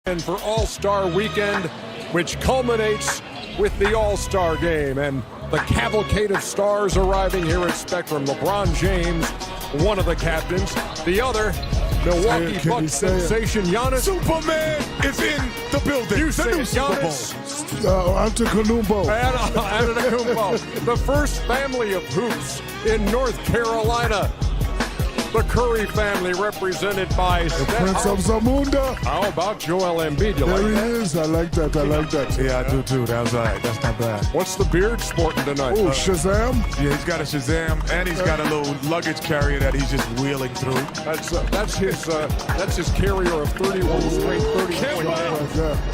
And for All-Star Weekend, which culminates with the All-Star Game and the cavalcade of stars arriving here at Spectrum. LeBron James, one of the captains. The other, Milwaukee Bucks sensation Giannis. Superman is in the building. You say Giannis. Antetokounmpo. Antetokounmpo. The first family of hoops in North Carolina. The Curry family represented by the Prince of Zamunda. How about Joel Embiid? You there like he that? is. I like that. I like that. Yeah, I do too. That's all right. That's not bad. What's the beard sporting tonight? Oh, Shazam. Yeah, he's got a Shazam, and he's got a little luggage carrier that he's just wheeling through. That's his carrier of 31 straight 30 points.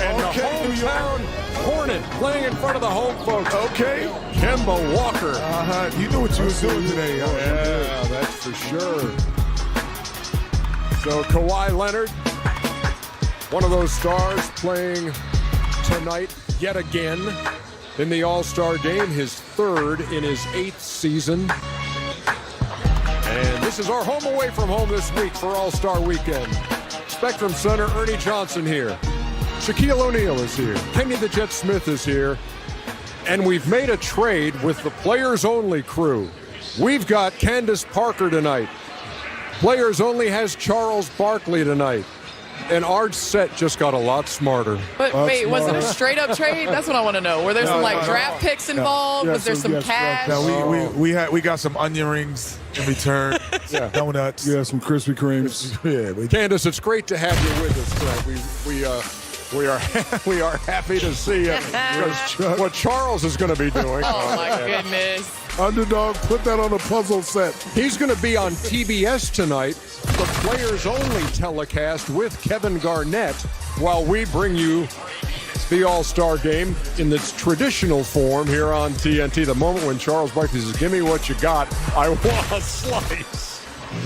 And the hometown Hornet playing in front of the home folks. Okay. Kemba Walker. You knew what you was doing today. Yeah, that's for sure. So Kawhi Leonard, one of those stars playing tonight yet again in the All-Star Game, his third in his 8th season. And this is our home away from home this week for All-Star Weekend. Spectrum Center, Ernie Johnson here. Shaquille O'Neal is here. Kenny the Jet Smith is here. And we've made a trade with the Players Only crew. We've got Candace Parker tonight. Players Only has Charles Barkley tonight. And our set just got a lot smarter. But wait, was it a straight-up trade? That's what I want to know. Were there some draft picks involved? Was there some cash? No, we got some onion rings in return. Donuts. Yeah, some Krispy Kremes. Yeah, Candace, it's great to have you with us tonight. We are happy to see you. What Charles is going to be doing. Oh my goodness. Underdog, put that on a puzzle set. He's going to be on TBS tonight, the Players Only telecast with Kevin Garnett, while we bring you the All-Star Game in its traditional form here on TNT. The moment when Charles Barkley says, "Give me what you got, I want a slice."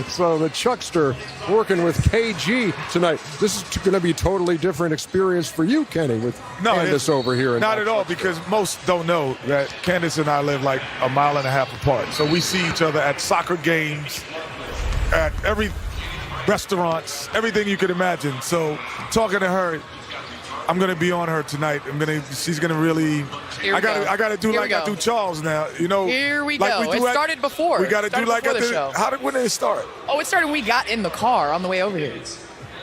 So the Chuckster working with KG tonight. This is going to be a totally different experience for you, Kenny, with Candace over here. Not at all, because most don't know that Candace and I live like a mile and a half apart. So we see each other at soccer games, at every restaurants, everything you could imagine. So talking to her, I'm gonna be on her tonight. She's gonna really. I gotta do like I do Charles now. You know. Here we like go. It started before. We gotta do like I did. When did it start? Oh, it started when we got in the car on the way over here.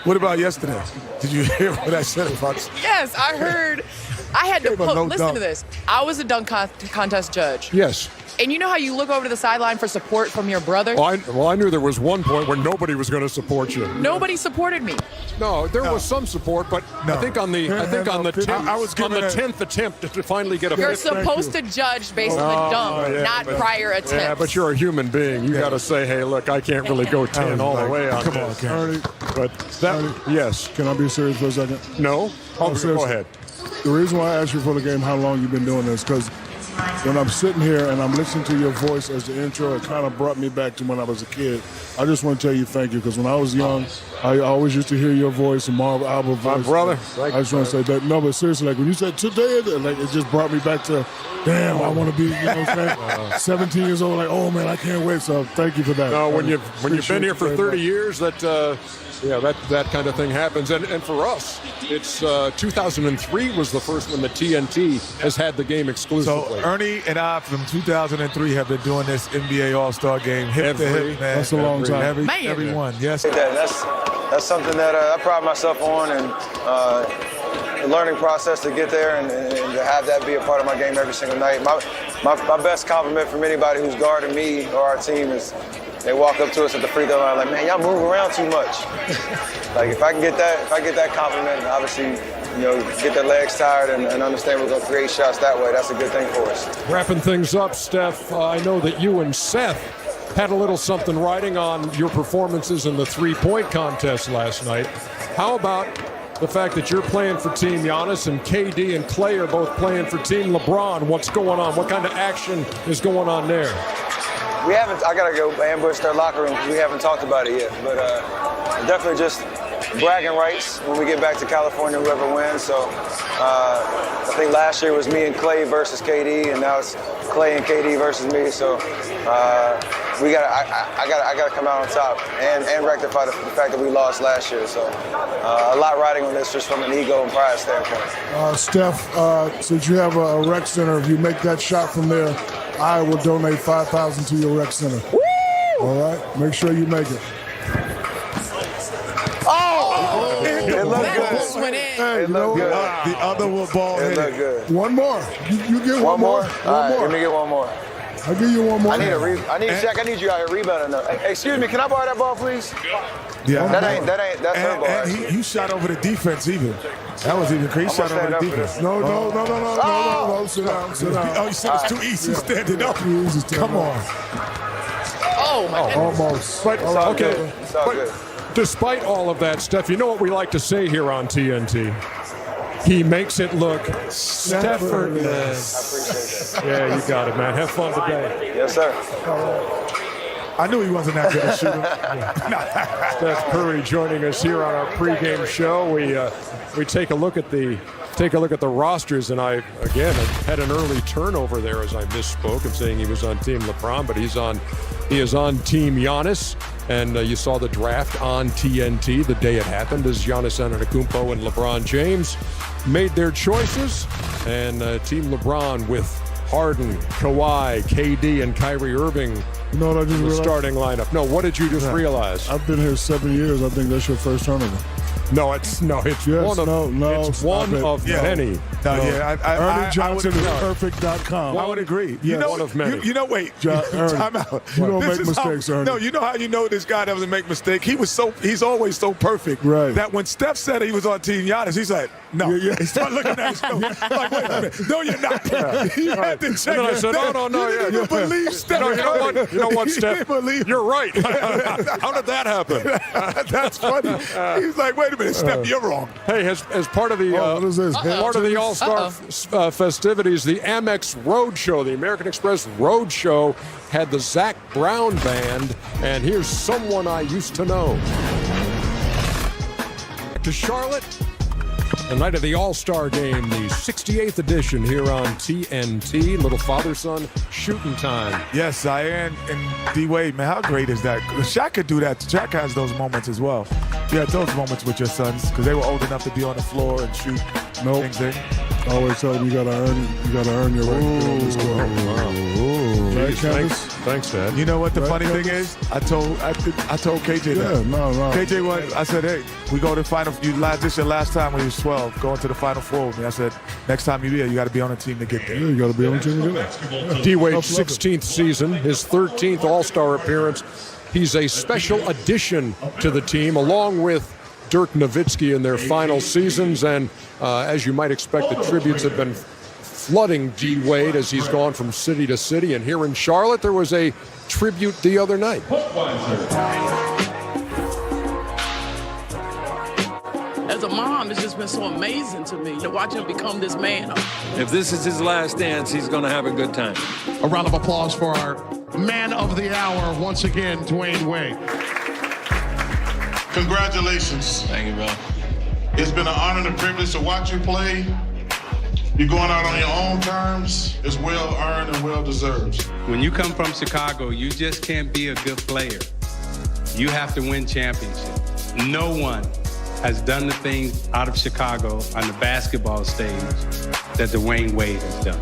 What about yesterday? Did you hear what I said about? Yes, I heard. I had to listen to this. I was a dunk contest judge. Yes. And you know how you look over to the sideline for support from your brother? Well, I knew there was one point where nobody was going to support you. Nobody supported me. No, there was some support, but I think on the 10th attempt to finally get a. You're supposed to judge based on the dunk, not prior attempts. Yeah, but you're a human being. You got to say, hey, look, I can't really go 10 all the way on Come this. on, Ernie, But yes. Can I be serious for a second? No? Go ahead. The reason why I asked you for the game, how long you've been doing this, because when I'm sitting here and I'm listening to your voice as the intro, it kind of brought me back to when I was a kid. I just want to tell you thank you, because when I was young, I always used to hear your voice and Marv Albert's voice. My brother. I just want to say that. No, but seriously, like when you said today, like it just brought me back to, damn, I want to be, you know what I'm saying? 17 years old, like, oh man, I can't wait. So thank you for that. No, when you've been here for 30 years, that kind of thing happens. And for us, it's 2003 was the first one that TNT has had the game exclusively. So Ernie and I from 2003 have been doing this NBA All-Star Game hip to hip, man. That's a long time. Everyone, yes. That's something that I pride myself on, and the learning process to get there and to have that be a part of my game every single night. My best compliment from anybody who's guarding me or our team is they walk up to us at the free throw line like, man, y'all move around too much. Like if I can get that compliment, obviously, get their legs tired and understand we're gonna create shots that way. That's a good thing for us. Wrapping things up, Steph, I know that you and Seth had a little something riding on your performances in the three-point contest last night. How about the fact that you're playing for Team Giannis and KD and Clay are both playing for Team LeBron? What's going on? What kind of action is going on there? I gotta go ambush their locker room because we haven't talked about it yet. But definitely just bragging rights when we get back to California, whoever wins. So I think last year was me and Clay versus KD, and now it's Clay and KD versus me. So I gotta come out on top and rectify the fact that we lost last year. So a lot riding on this just from an ego and pride standpoint. Steph, since you have a rec center, if you make that shot from there, I will donate $5,000 to your rec center. Woo! All right, make sure you make it. It looked That good. just went in. Hey, It looked good. The other will ball It hit. looked good. One more. You get one more. All right, let me get one more. I'll give you one more. I need Shaq. I need you out here rebounding though. Hey, excuse me, can I borrow that ball, please? Yeah. That's her ball. And Actually. you shot over the defense even. That was even crazy. Shot over the defense. No. Sit down. Oh, you said it's too easy standing up. Too easy standing Come on. Oh, my goodness. Almost. But, It's all okay. good. It's all good. Despite all of that stuff, you know what we like to say here on TNT? He makes it look effortless. Yeah, you got it, man. Have fun today. Yes, sir. I knew he wasn't that good a shooter. Steph Curry joining us here on our pregame show. We take a look at the rosters, and I again had an early turnover there as I misspoke and saying he was on Team LeBron, but he is on Team Giannis. And you saw the draft on TNT the day it happened as Giannis Antetokounmpo and LeBron James made their choices. And Team LeBron with Harden, Kawhi, KD, and Kyrie Irving You know what I just in the realized? starting lineup. No, what did you just realize? I've been here 7 years. I think that's your first turnover. No, it's Yes, one of it's one stop it. of Yeah. many. Ernie Johnson is agree. perfect.com. I would agree. Yes. One of many. Wait. Ernie, Time out. you don't This make is how- mistakes, Ernie. No, you know how you know this guy doesn't make mistakes? He's always so perfect. Right. That when Steph said he was on Team Giannis, he's like, no. Yeah. He started looking at his notes. Like, wait a minute. No, you're not. He had to check. And then I said, no, You didn't even believe Steph. No, you know what, He Steph? didn't believe You're right. How did that happen? That's funny. He's like, wait a minute, Steph, you're wrong. Hey, as part of the what is this? part of the All-Star festivities, the Amex Road Show, the American Express Road Show, had the Zach Brown Band, and here's someone I used to know. To Charlotte, the night of the All-Star Game, the 68th edition here on TNT. Little father-son shooting time. Yes, Zion and D-Wade, man, how great is that? Shaq could do that. Shaq has those moments as well. You had those moments with your sons because they were old enough to be on the floor and shoot things in. I always tell them you gotta earn your right to be on this court. Right, Candace? Thanks, Dad. You know what the Right, funny thing Candace? is? I told KJ Yeah, that. no. KJ, I said, hey, we go to the final. This your last time when you was 12, going to the Final Four with me. I said, next time you're here, you got to be on the team to get there. Yeah, you gotta be on the team to do that. D-Wade's 16th season, his 13th All-Star appearance. He's a special addition to the team, along with Dirk Nowitzki in their final seasons. And as you might expect, the tributes have been flooding D-Wade as he's gone from city to city. And here in Charlotte, there was a tribute the other night. As a mom, it's just been so amazing to me to watch him become this man. If this is his last dance, he's going to have a good time. A round of applause for our man of the hour, once again, Dwayne Wade. Congratulations. Thank you, bro. It's been an honor and a privilege to watch you play. You're going out on your own terms. It's well earned and well deserved. When you come from Chicago, you just can't be a good player. You have to win championships. No one has done the things out of Chicago on the basketball stage that Dwayne Wade has done.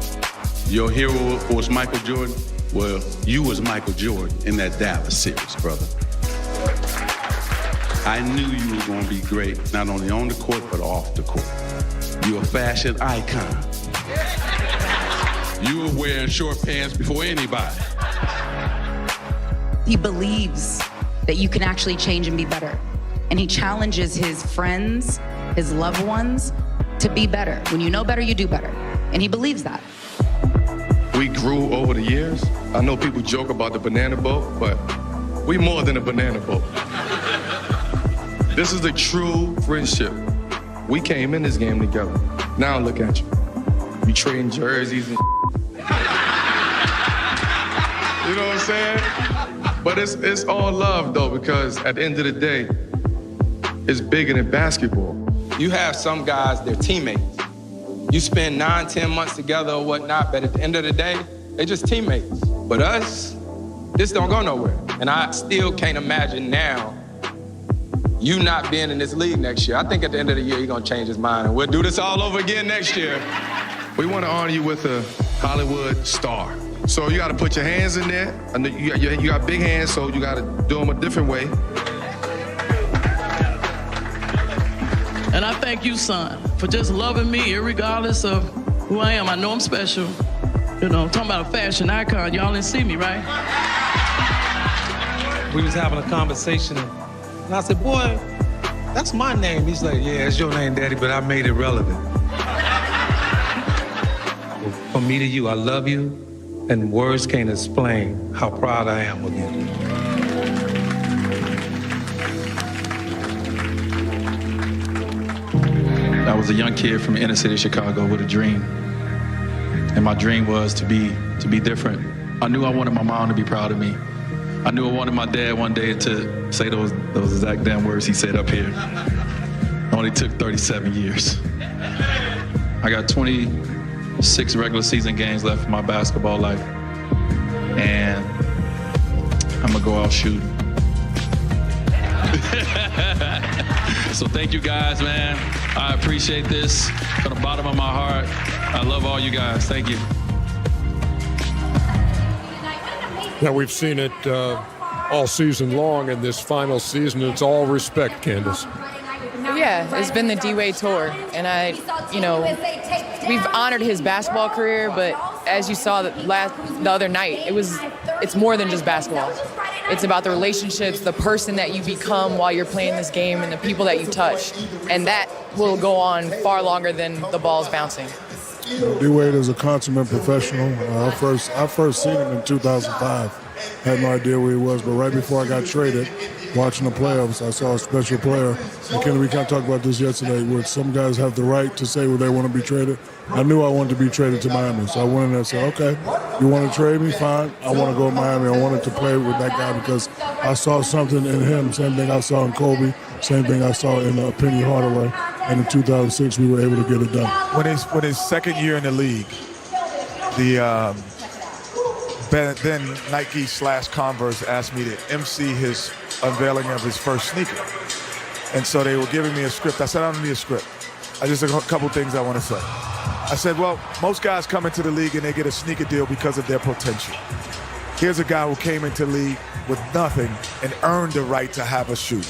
Your hero was Michael Jordan. Well, you was Michael Jordan in that Dallas series, brother. I knew you were going to be great, not only on the court, but off the court. You're a fashion icon. You were wearing short pants before anybody. He believes that you can actually change and be better. And he challenges his friends, his loved ones, to be better. When you know better, you do better. And he believes that. We grew over the years. I know people joke about the banana boat, but we more than a banana boat. This is a true friendship. We came in this game together. Now look at you. You trading jerseys and you know what I'm saying? But it's all love though, because at the end of the day, it's bigger than basketball. You have some guys, they're teammates. You spend 9, 10 months together or whatnot, but at the end of the day, they're just teammates. But us, This don't go nowhere. And I still can't imagine now you not being in this league next year. I think at the end of the year, he's going to change his mind, and we'll do this all over again next year. We want to honor you with a Hollywood star. So you got to put your hands in there. And you got big hands, so you got to do them a different way. And I thank you, son, for just loving me, irregardless of who I am. I know I'm special. You know, I'm talking about a fashion icon. Y'all didn't see me, right? We was having a conversation, and I said, boy, that's my name. He's like, yeah, it's your name, Daddy, but I made it relevant. From me to you, I love you, and words can't explain how proud I am of you. I was a young kid from the inner city of Chicago with a dream. And my dream was to be different. I knew I wanted my mom to be proud of me. I knew I wanted my dad one day to say those exact damn words he said up here. It only took 37 years. I got 26 regular season games left in my basketball life. And I'm gonna go out shooting. So thank you guys, man. I appreciate this from the bottom of my heart. I love all you guys. Thank you. Now, we've seen it all season long, and this final season, it's all respect, Candace. Yeah, it's been the D-Wade tour, and we've honored his basketball career, but as you saw the other night, it's more than just basketball. It's about the relationships, the person that you become while you're playing this game, and the people that you touch, and that will go on far longer than the ball's bouncing. D-Wade is a consummate professional. I first seen him in 2005. Had no idea where he was, but right before I got traded, watching the playoffs, I saw a special player. And Kenny, we kind of talked about this yesterday, where some guys have the right to say where they want to be traded. I knew I wanted to be traded to Miami, so I went in there and said, okay, you want to trade me? Fine. I want to go to Miami. I wanted to play with that guy because I saw something in him, same thing I saw in Kobe, same thing I saw in Penny Hardaway. And in 2006, we were able to get it done. When his second year in the league, the then Nike/Converse asked me to MC his unveiling of his first sneaker. And so they were giving me a script. I said, I don't need a script. I just have a couple things I want to say. I said, well, most guys come into the league and they get a sneaker deal because of their potential. Here's a guy who came into the league with nothing and earned the right to have a shoe.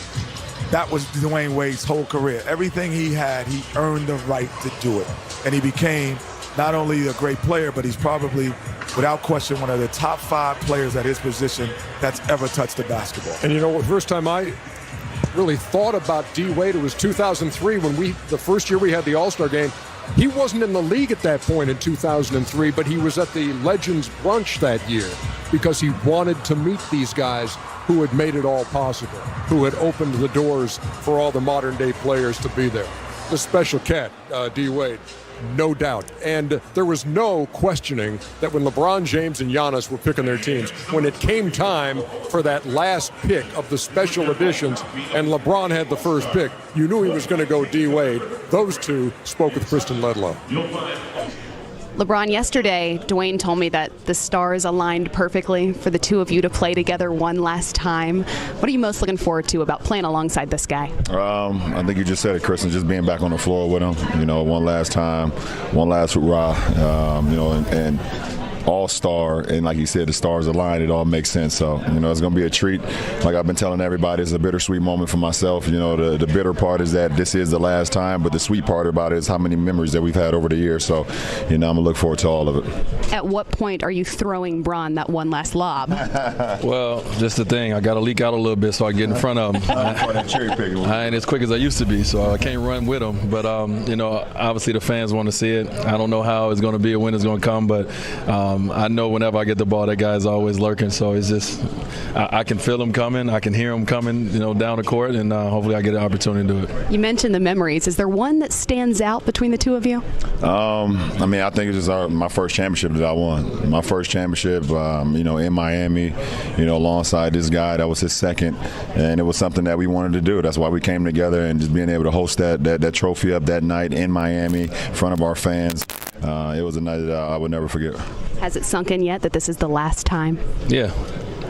That was Dwayne Wade's whole career. Everything he had, he earned the right to do it. And he became not only a great player, but he's probably, without question, one of the top 5 players at his position that's ever touched the basketball. And the first time I really thought about D-Wade, it was 2003 when the first year we had the All-Star game. He wasn't in the league at that point in 2003, but he was at the Legends Brunch that year because he wanted to meet these guys who had made it all possible, who had opened the doors for all the modern-day players to be there. The special cat, D-Wade, no doubt. And there was no questioning that when LeBron James and Giannis were picking their teams, when it came time for that last pick of the special editions, and LeBron had the first pick, you knew he was going to go D-Wade. Those two spoke with Kristen Ledlow. LeBron, yesterday, Dwayne told me that the stars aligned perfectly for the two of you to play together one last time. What are you most looking forward to about playing alongside this guy? I think you just said it, Kristen, just being back on the floor with him, one last time, one last hurrah, and all-star, and like you said, the stars aligned, it all makes sense. So, it's going to be a treat. Like I've been telling everybody, it's a bittersweet moment for myself. The bitter part is that this is the last time, but the sweet part about it is how many memories that we've had over the years. So, I'm going to look forward to all of it. At what point are you throwing Bron that one last lob? Well, just the thing. I got to leak out a little bit so I get in front of him. I ain't as quick as I used to be, so I can't run with him. But, obviously the fans want to see it. I don't know how it's going to be or when it's going to come, but I know whenever I get the ball, that guy's always lurking. So it's just, I can feel him coming. I can hear him coming, down the court, and hopefully I get an opportunity to do it. You mentioned the memories. Is there one that stands out between the two of you? I think it's just my first championship that I won. My first championship, in Miami, alongside this guy. That was his second, and it was something that we wanted to do. That's why we came together, and just being able to host that trophy up that night in Miami in front of our fans. It was a night that I would never forget. Has it sunk in yet that this is the last time? Yeah.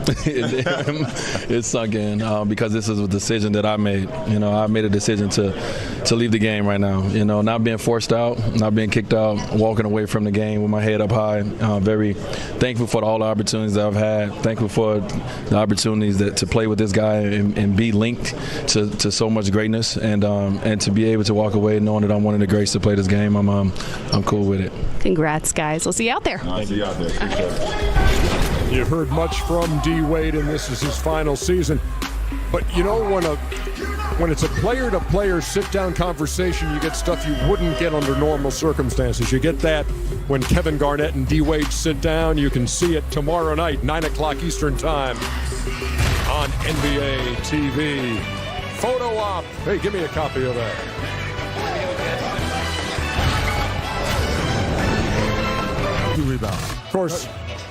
It sunk in because this is a decision that I made. You know, I made a decision to leave the game right now. You know, not being forced out, not being kicked out, walking away from the game with my head up high. Very thankful for all the opportunities that I've had. Thankful for the opportunities to play with this guy and be linked to so much greatness, and to be able to walk away knowing that I'm one of the greats to play this game. I'm cool with it. Congrats, guys. We'll see you out there. I'll see you out there. You've heard much from D. Wade, and this is his final season. But you know, when it's a player-to-player sit-down conversation, you get stuff you wouldn't get under normal circumstances. You get that when Kevin Garnett and D. Wade sit down. You can see it tomorrow night, 9 o'clock Eastern Time on NBA TV. Photo op. Hey, give me a copy of that.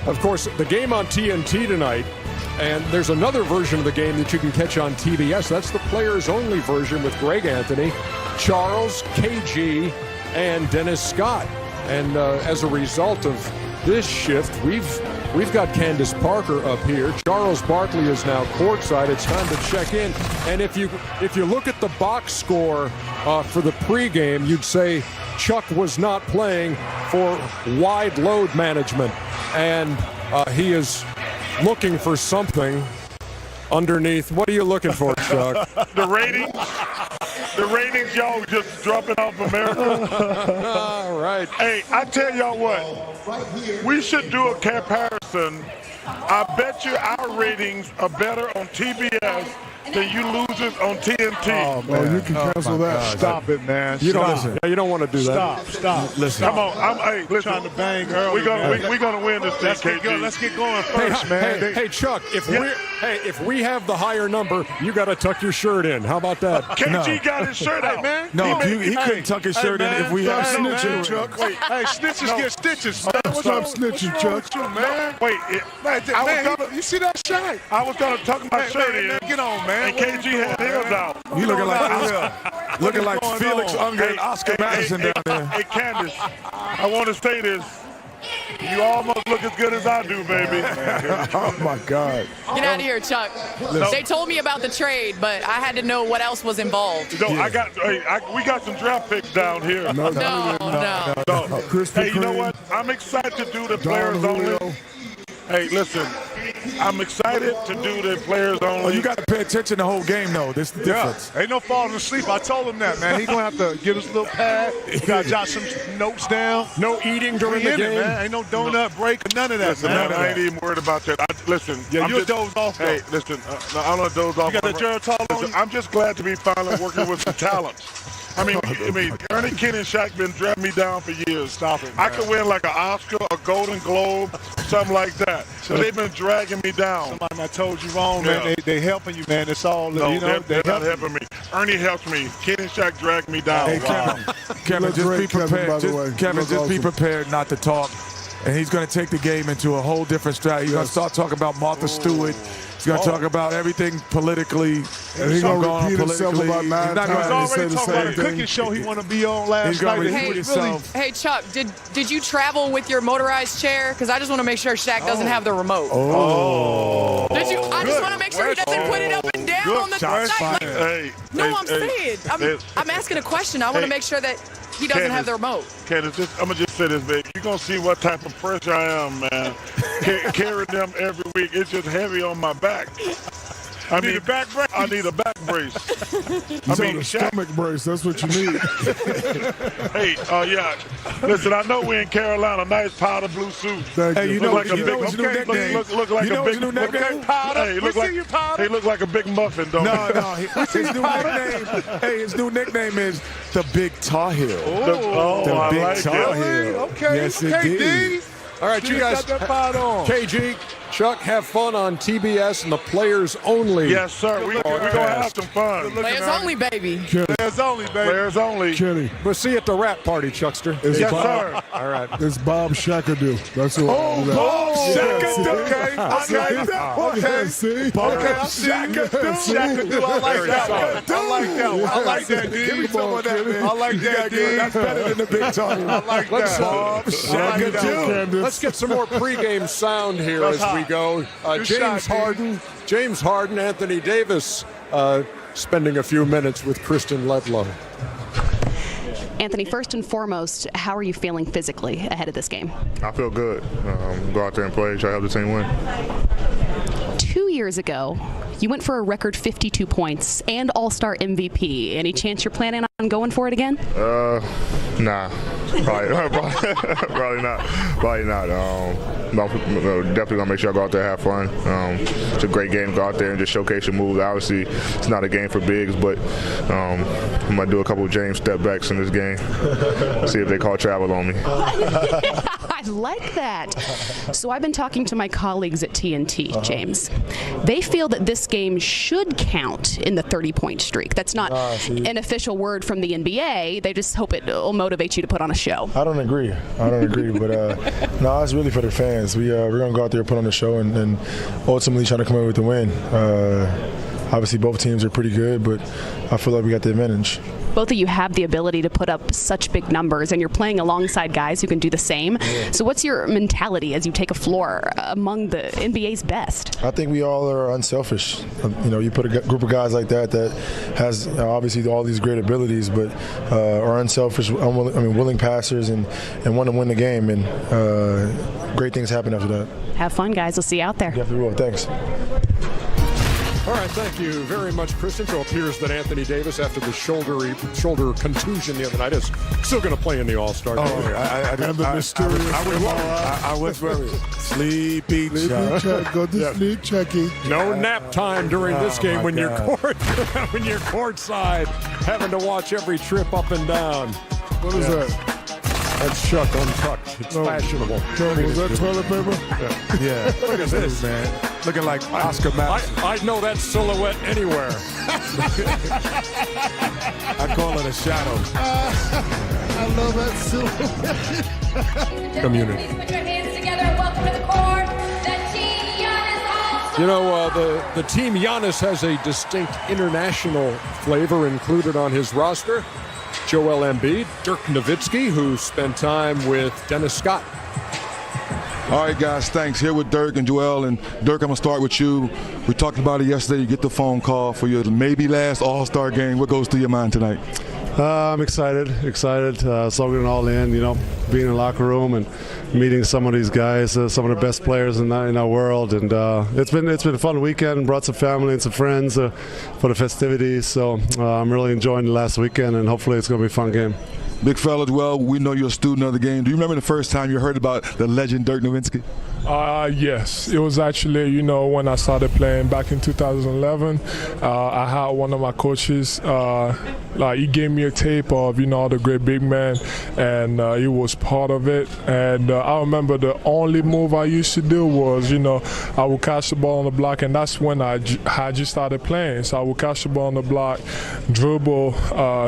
Of course, the game on TNT tonight, and there's another version of the game that you can catch on TBS. That's the players-only version with Greg Anthony, Charles, KG, and Dennis Scott. And as a result of this shift, we've got Candace Parker up here. Charles Barkley is now courtside. It's time to check in. And if you look at the box score for the pregame, you'd say Chuck was not playing for wide load management, and he is looking for something underneath. What are you looking for, Chuck? The ratings, y'all just dropping off America. All right. Hey, I tell y'all what, we should do a comparison. I bet you our ratings are better on TBS than you losers on TNT. Oh, man, you can cancel that. Stop it, man. You don't want to do that. Stop. Listen. Come on, listen. Trying to bang early. We're gonna win this thing, KG. Let's get going first, man. Hey, Chuck, if we have the higher number, you got to tuck your shirt in. How about that? KG got his shirt out, man. No, he couldn't tuck his shirt in if we had snitching, Chuck. Wait, hey, snitches get stitches. Stop snitching, Chuck. Man. Wait, you see that shot? I was gonna tuck my shirt in. Get on, man. And KG had his out. You looking like Felix Unger and Oscar Madison down there. Hey, Candace, I want to say this. You almost look as good as I do, baby. Oh, my God. Get out of here, Chuck. They told me about the trade, but I had to know what else was involved. No, we got some draft picks down here. No. Hey, you know what? I'm excited to do the players only. Hey, listen, I'm excited to do the players only. Oh, you got to pay attention the whole game, though. This is the difference. Ain't no falling asleep. I told him that, man. He's going to have to get us a little pad. He got to jot some notes down. No eating during the game. Man. Ain't no donut break or none of that, listen, man. I ain't even worried about that. Listen. Yeah, you're a doze off. Hey, listen, I don't doze off. You got the Geritol on you? I'm just glad to be finally working with some talent. I mean, Ernie Ken and Shaq been dragging me down for years. Stop it, man. I could win like an Oscar, a Golden Globe, something like that. But they've been dragging me down. Somebody I told you wrong, man. They helping you, man. It's all, no, they're not helping me. Ernie helps me. Ken and Shaq dragged me down. Hey, Kevin, just be prepared. Just be prepared not to talk. And he's going to take the game into a whole different strategy. He's going to start talking about Martha Stewart. He's going to talk about everything politically. And he's going to repeat himself about 9 times. He's already talking about a cooking show he want to be on last night. Hey, Chuck, did you travel with your motorized chair? Because I just want to make sure Shaq doesn't have the remote. Did you? I just want to make sure he doesn't put it up and down on the side. I'm saying. I'm asking a question. I want to make sure that he doesn't have the remote. Candace, I'm going to just say this, baby. You're going to see what type of pressure I am, man. Carrying them every week. It's just heavy on my back. I need a back brace. I need a back brace. A stomach brace. That's what you need. Hey, yeah. Listen, I know we're in Carolina. Nice powder blue suit. Hey, you know his new nickname? Look like a big powder. Hey, look like a big muffin, don't No. His new nickname. Hey, his new nickname is the Big Tar Heel. The Big Tar Heel. Okay. Yes, indeed. All right, you guys. KG, Chuck, have fun on TBS and the players only. Yes, sir. We're going to have some fun. Players only, baby. Players only, baby. Players only. Kenny. We'll see you at the rap party, Chuckster. Yes, sir. All right. It's Bob Shakadoo. That's who. Bob Shakadoo. Okay. Okay. See? Bob Shakadoo. I like that one. I like that, D. Give me some of that, man. I like that, D. That's better than the Big Tar Heel. I like that. Let's get some more pregame sound here as we we go. James Harden, Anthony Davis spending a few minutes with Kristen Ledlow. Anthony, first and foremost, how are you feeling physically ahead of this game? I feel good. Go out there and play, try to help the team win. 2 years ago, you went for a record 52 points and All-Star MVP. Any chance you're planning on going for it again? Nah. Probably not. Definitely gonna make sure I go out there and have fun. It's a great game to go out there and just showcase your moves. Obviously, it's not a game for bigs, but I'm gonna do a couple of James step backs in this game. See if they call travel on me. I like that. So I've been talking to my colleagues at TNT, James. They feel that this game should count in the 30-point streak. That's not an official word from the NBA. They just hope it will motivate you to put on a show. I don't agree, but no, it's really for the fans. We're going to go out there and put on a show and ultimately try to come away with the win. Obviously, both teams are pretty good, but I feel like we got the advantage. Both of you have the ability to put up such big numbers, and you're playing alongside guys who can do the same. Yeah. So what's your mentality as you take a floor among the NBA's best? I think we all are unselfish. You put a group of guys like that has obviously all these great abilities, but are unselfish, willing passers, and want to win the game. And great things happen after that. Have fun, guys. We'll see you out there. Definitely will. Thanks. All right, thank you very much, Kristen. So it appears that Anthony Davis, after the shoulder contusion the other night, is still going to play in the All-Star game. I was very sleepy. Go to sleep, Chucky. No nap time during this game when you're courtside, having to watch every trip up and down. What is that? That's Chuck Untucked. It's fashionable. Was that toilet paper? Yeah. Look at this, man. Looking like Oscar Madison. I know that silhouette anywhere. I call it a shadow. I love that silhouette. Community. Put your hands together and welcome to the court, the Team Giannis. You know, the Team Giannis has a distinct international flavor included on his roster. Joel Embiid, Dirk Nowitzki, who spent time with Dennis Scott. All right, guys, thanks. Here with Dirk and Joel. And Dirk, I'm going to start with you. We talked about it yesterday. You get the phone call for your maybe last All-Star game. What goes through your mind tonight? I'm excited. Soaking it all in, being in the locker room and meeting some of these guys, some of the best players in our world. And it's been a fun weekend. Brought some family and some friends for the festivities. So I'm really enjoying the last weekend, and hopefully it's going to be a fun game. Big fella, well, we know you're a student of the game. Do you remember the first time you heard about the legend Dirk Nowitzki? Yes, it was actually, when I started playing back in 2011. I had one of my coaches, he gave me a tape of, all the great big men, and he was part of it. And I remember the only move I used to do was, I would catch the ball on the block, and that's when I had just started playing. So I would catch the ball on the block, dribble,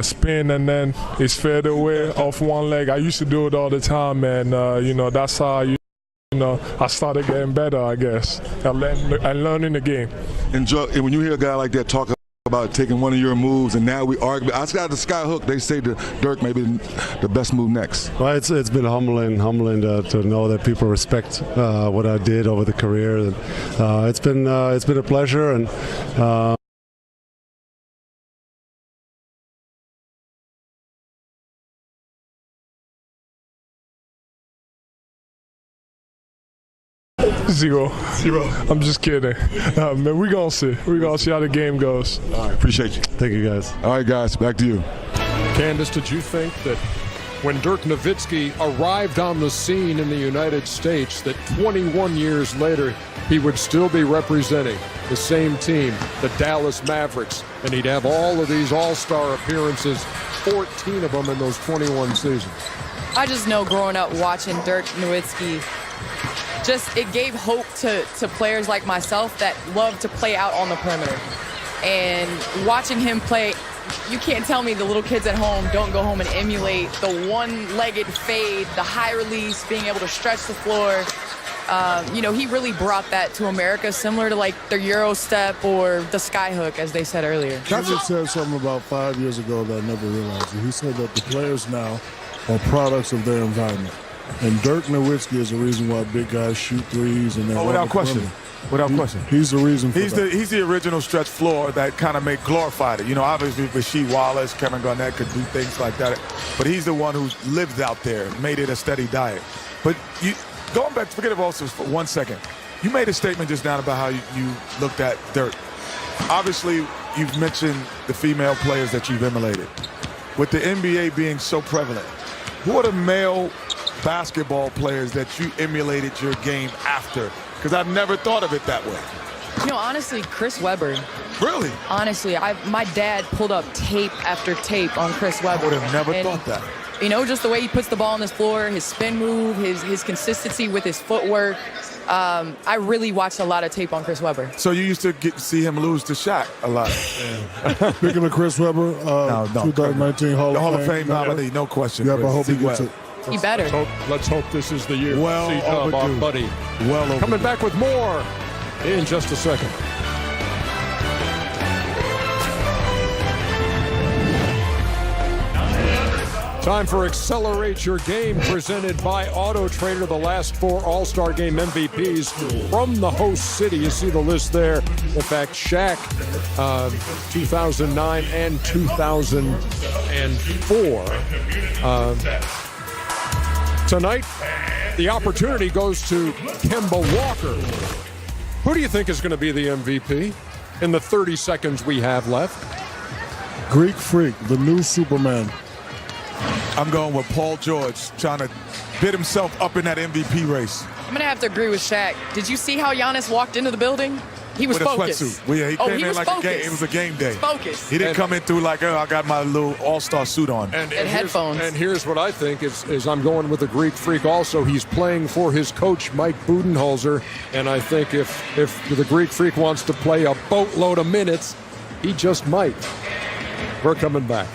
spin, and then it's fade away off one leg. I used to do it all the time, and that's how I started getting better, I guess, and learning the game. And when you hear a guy like that talk about taking one of your moves, and now we argue, I got the sky hook. They say that Dirk may be the best move next. Well, it's been humbling to know that people respect what I did over the career. And, it's been a pleasure, and. Zero. I'm just kidding. Man, we're going to see. We're going to see how the game goes. All right, appreciate you. Thank you, guys. All right, guys, back to you. Candace, did you think that when Dirk Nowitzki arrived on the scene in the United States, that 21 years later he would still be representing the same team, the Dallas Mavericks, and he'd have all of these all-star appearances, 14 of them in those 21 seasons? I just know growing up watching Dirk Nowitzki, it gave hope to players like myself that love to play out on the perimeter. And watching him play, you can't tell me the little kids at home don't go home and emulate the one-legged fade, the high release, being able to stretch the floor. He really brought that to America, similar to like the Euro step or the sky hook, as they said earlier. Kevin said something about 5 years ago that I never realized. He said that the players now are products of their environment. And Dirk Nowitzki is the reason why big guys shoot threes. And without question. Without question. He's the reason for that. He's the original stretch floor that kind of glorified it. You know, obviously Rasheed Wallace, Kevin Garnett could do things like that. But he's the one who lived out there, made it a steady diet. But going back, forget about also for 1 second. You made a statement just now about how you looked at Dirk. Obviously, you've mentioned the female players that you've emulated. With the NBA being so prevalent, who are the male basketball players that you emulated your game after? Because I've never thought of it that way. You know, honestly, Chris Webber. Really? Honestly, my dad pulled up tape after tape on Chris Webber. I would have never thought that. You know, just the way he puts the ball on his floor, his spin move, his consistency with his footwork. I really watched a lot of tape on Chris Webber. So you used to see him lose to Shaq a lot. Speaking of Chris Webber, 2019 Hall of Fame nominee, no question. Yep, I hope he gets it. He better. Let's hope this is the year. Well C-Dub, our overdue. buddy. Well overdue. Coming back with more in just a second. Time for Accelerate Your Game, presented by Auto Trader. The last 4 All-Star Game MVPs from the host city. You see the list there. In fact, Shaq, 2009 and 2004. Tonight, the opportunity goes to Kemba Walker. Who do you think is going to be the MVP in the 30 seconds we have left? Greek Freak, the new Superman. I'm going with Paul George, trying to bid himself up in that MVP race. I'm going to have to agree with Shaq. Did you see how Giannis walked into the building? He was with focused. A sweatsuit. Well, yeah, he came in like a game. It was a game day. Focused. He didn't come in through like, oh, I got my little all-star suit on. And headphones. And here's what I think is I'm going with the Greek Freak also. He's playing for his coach, Mike Budenholzer. And I think if the Greek Freak wants to play a boatload of minutes, he just might. We're coming back.